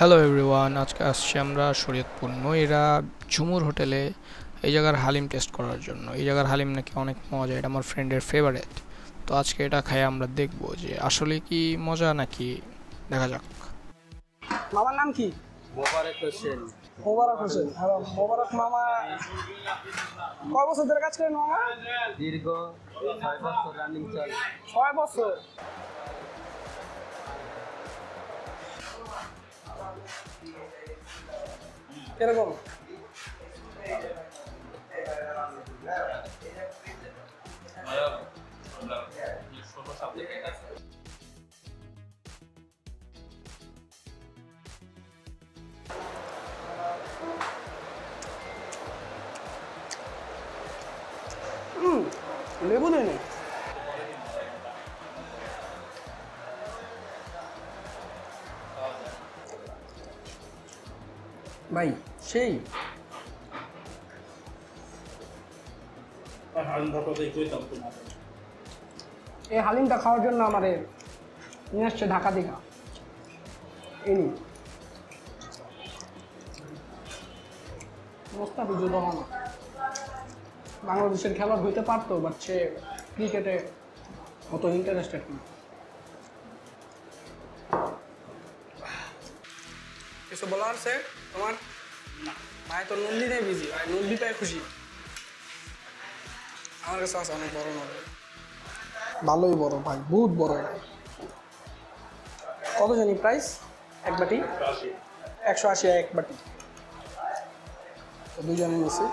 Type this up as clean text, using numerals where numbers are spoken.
Hello everyone, আজকে আসছি আমরা শরীয়তপুর নয়রা ঝুমুর হোটেলে এই জায়গার হালিম টেস্ট করার জন্য। এই জায়গার হালিম নাকি অনেক মজা, এটা আমার ফ্রেন্ডের ফেভারিট। তো আজকে এটা খাই আমরা দেখব যে আসলে কি মজা নাকি। দেখা যাক। মামার নাম কি? মোবারক হোসেন। মোবারক হোসেন। হ্যালো মোবারক মামা, কয় বছর ধরে কাজ করেন মামা? দীর্ঘ 6 বছর রানিং চলে। 6 বছর। কিরকম? লেবু দেয়নি। ভাই সেই এই হালিমটা খাওয়ার জন্য আমাদের নিয়ে আসছে ঢাকা থেকে। ইনি মোস্তাফিজুর রহমান বাংলাদেশের খেলোয়াড় হইতে পারতো, বাট সে ক্রিকেটে অত ইন্টারেস্টেড না। কিছু বলার আছে তোমার? ভাই তো নন্দী নেই বিজি, ভাই নন্দী পায় খুশি। আমার কাছে আছে অনেক বড় নদী, ভালোই বড় ভাই, বহুত বড়। কত জানি প্রাইস? এক বাটি 180 এক বাটি, তো দুজনে নিছি।